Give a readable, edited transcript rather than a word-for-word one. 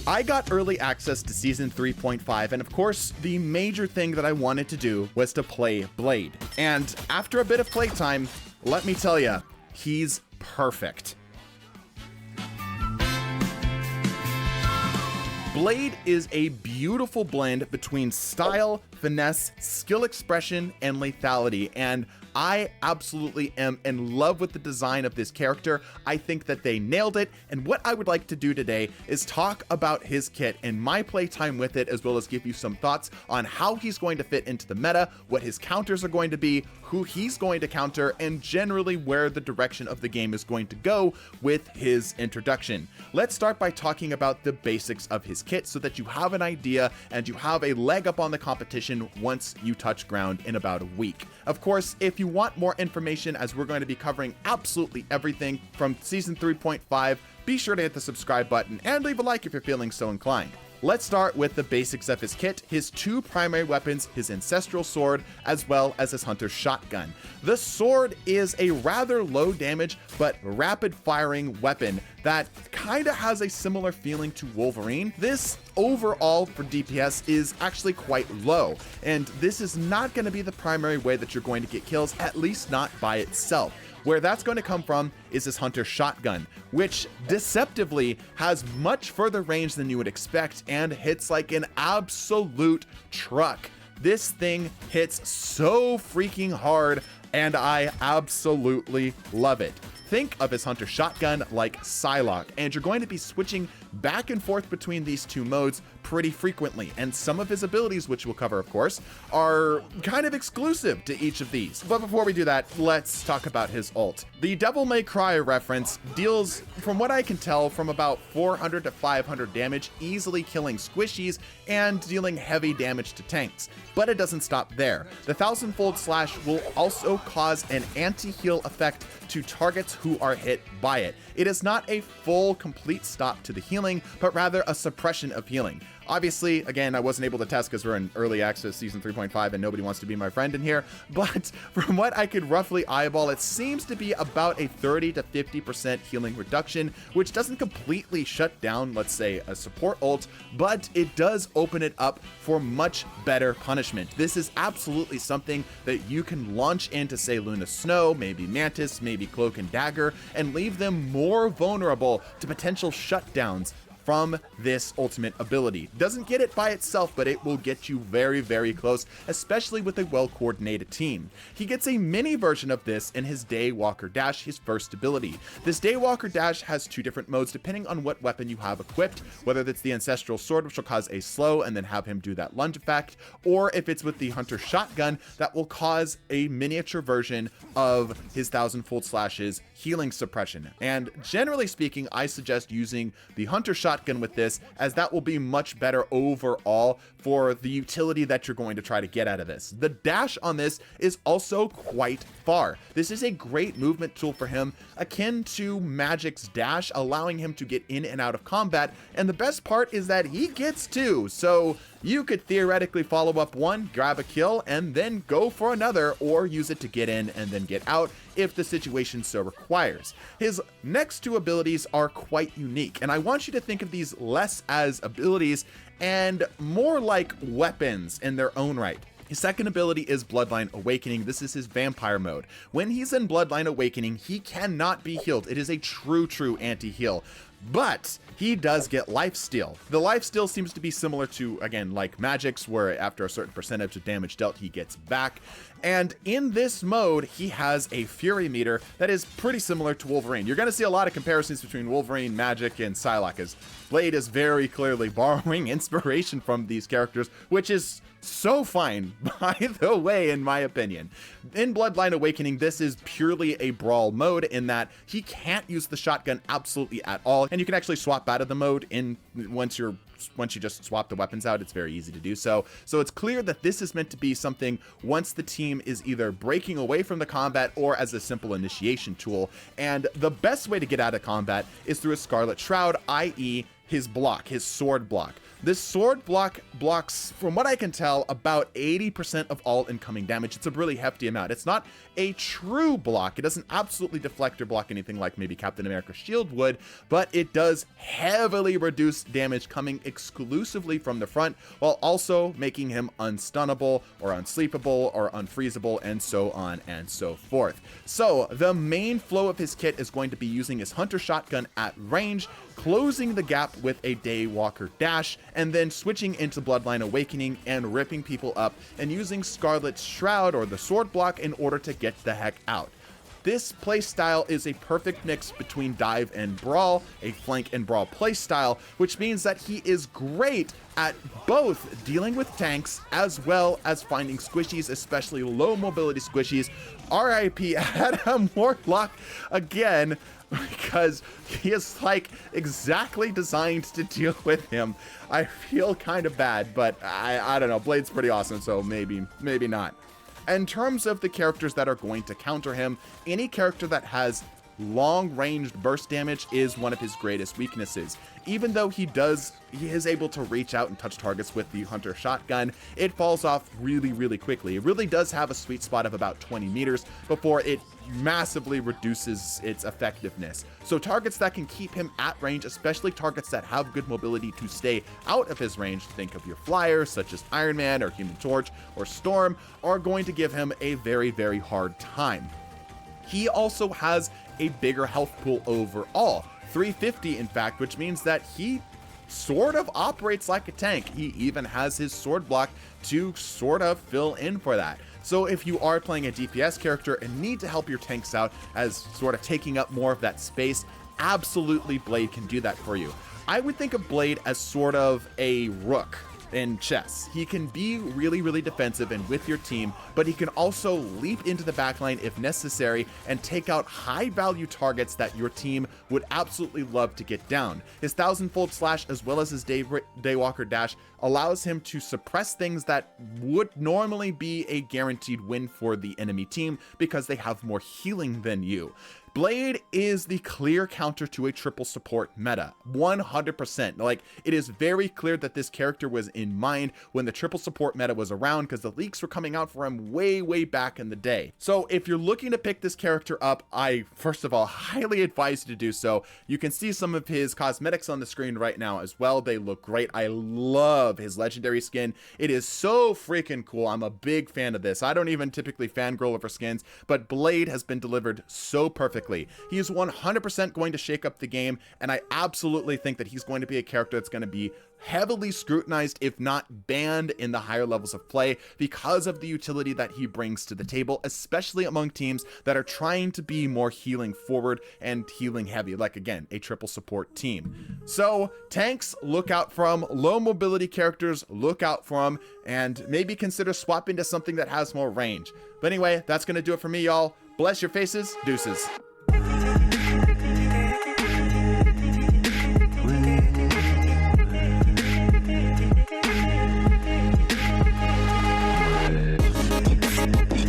I got early access to Season 3.5, and of course, the major thing that I wanted to do was to play Blade. And after a bit of playtime, let me tell ya, he's perfect. Blade is a beautiful blend between style, finesse, skill expression, and lethality, and I absolutely am in love with the design of this character. I think that they nailed it, and what I would like to do today is talk about his kit and my playtime with it, as well as give you some thoughts on how he's going to fit into the meta, what his counters are going to be, who he's going to counter, and generally where the direction of the game is going to go with his introduction. Let's start by talking about the basics of his kit so that you have an idea and you have a leg up on the competition once you touch ground in about a week. Of course, if you want more information, as we're going to be covering absolutely everything from Season 3.5, be sure to hit the subscribe button and leave a like if you're feeling so inclined. Let's start with the basics of his kit, his two primary weapons, his Ancestral Sword, as well as his Hunter's Shotgun. The sword is a rather low damage, but rapid firing weapon that kinda has a similar feeling to Wolverine. This overall for DPS is actually quite low, and this is not gonna be the primary way that you're going to get kills, at least not by itself. Where that's going to come from is his Hunter's Shotgun, which deceptively has much further range than you would expect and hits like an absolute truck. This thing hits so freaking hard, and I absolutely love it. Think of his Hunter's Shotgun like Psylocke, and you're going to be switching back and forth between these two modes pretty frequently, and some of his abilities, which we'll cover of course, are kind of exclusive to each of these. But before we do that, let's talk about his ult. The Devil May Cry reference deals, from what I can tell, from about 400 to 500 damage, easily killing squishies and dealing heavy damage to tanks. But it doesn't stop there. The 1000-fold slash will also cause an anti-heal effect to targets who are hit by it. It is not a full, complete stop to the healing, but rather a suppression of healing. Obviously, again, I wasn't able to test because we're in early access Season 3.5 and nobody wants to be my friend in here, but from what I could roughly eyeball, it seems to be about a 30 to 50% healing reduction, which doesn't completely shut down, let's say, a support ult, but it does open it up for much better punishment. This is absolutely something that you can launch into, say, Luna Snow, maybe Mantis, maybe Cloak and Dagger, and leave them more vulnerable to potential shutdowns from this ultimate ability. Doesn't get it by itself, but it will get you very, very close, especially with a well-coordinated team. He gets a mini version of this in his Daywalker Dash, his first ability. This Daywalker Dash has two different modes depending on what weapon you have equipped, whether that's the Ancestral Sword, which will cause a slow and then have him do that lunge effect, or if it's with the Hunter's Shotgun, that will cause a miniature version of his 1000-fold slash's healing suppression. And generally speaking, I suggest using the Hunter's Shotgun with this, as that will be much better overall for the utility that you're going to try to get out of this. The dash on this is also quite far. This is a great movement tool for him, akin to Magic's dash, allowing him to get in and out of combat, and the best part is that he gets two, so you could theoretically follow up one, grab a kill, and then go for another, or use it to get in and then get out if the situation so requires. His next two abilities are quite unique, and I want you to think of these less as abilities and more like weapons in their own right. His second ability is Bloodline Awakening. This is his vampire mode. When he's in Bloodline Awakening, he cannot be healed. It is a true anti-heal. But he does get lifesteal. The lifesteal seems to be similar to, again, like Magic's, where after a certain percentage of damage dealt, he gets back. And in this mode, he has a Fury meter that is pretty similar to Wolverine. You're going to see a lot of comparisons between Wolverine, Magic, and Psylocke, as Blade is very clearly borrowing inspiration from these characters, which is so fine, by the way, in my opinion. In Bloodline Awakening, this is purely a brawl mode in that he can't use the shotgun absolutely at all, and you can actually swap out of the mode once you just swap the weapons out. It's very easy to do so. So it's clear that this is meant to be something once the team is either breaking away from the combat or as a simple initiation tool. And the best way to get out of combat is through a Scarlet Shroud, i.e. his block, his sword block. This sword block blocks, from what I can tell, about 80% of all incoming damage. It's a really hefty amount. It's not a true block. It doesn't absolutely deflect or block anything like maybe Captain America's shield would, but it does heavily reduce damage coming exclusively from the front, while also making him unstunnable or unsleepable or unfreezable, and so on and so forth. So the main flow of his kit is going to be using his Hunter Shotgun at range, closing the gap with a Daywalker Dash, and then switching into Bloodline Awakening and ripping people up and using Scarlet's Shroud or the sword block in order to get the heck out. This playstyle is a perfect mix between dive and brawl, a flank and brawl playstyle, which means that he is great at both dealing with tanks as well as finding squishies, especially low mobility squishies. RIP Adam Warlock again, because he is like exactly designed to deal with him. I feel kind of bad, but I don't know. Blade's pretty awesome, so maybe not. In terms of the characters that are going to counter him, any character that has long-ranged burst damage is one of his greatest weaknesses. Even though he is able to reach out and touch targets with the Hunter Shotgun, it falls off really quickly. It really does have a sweet spot of about 20 meters before it massively reduces its effectiveness. So targets that can keep him at range, especially targets that have good mobility to stay out of his range, think of your flyers such as Iron Man or Human Torch or Storm, are going to give him a very hard time. He also has a bigger health pool overall, 350 in fact, which means that he sort of operates like a tank. He even has his sword block to sort of fill in for that. So if you are playing a DPS character and need to help your tanks out as sort of taking up more of that space, absolutely Blade can do that for you. I would think of Blade as sort of a rook in chess. He can be really defensive and with your team, but he can also leap into the backline if necessary and take out high value targets that your team would absolutely love to get down. His 1000-fold slash as well as his Daywalker Dash allows him to suppress things that would normally be a guaranteed win for the enemy team because they have more healing than you. Blade is the clear counter to a triple support meta, 100%. Like, it is very clear that this character was in mind when the triple support meta was around because the leaks were coming out for him way back in the day. So if you're looking to pick this character up, I first of all highly advise you to do so. You can see some of his cosmetics on the screen right now as well. They look great. I love his legendary skin. It is so freaking cool. I'm a big fan of this. I don't even typically fangirl over skins, but Blade has been delivered so perfectly. He is 100% going to shake up the game, and I absolutely think that he's going to be a character that's going to be heavily scrutinized, if not banned, in the higher levels of play because of the utility that he brings to the table, especially among teams that are trying to be more healing forward and healing heavy, like again, a triple support team. So tanks, look out for them. Low mobility characters, look out for them, and maybe consider swapping to something that has more range. But anyway, that's going to do it for me, y'all. Bless your faces. Deuces.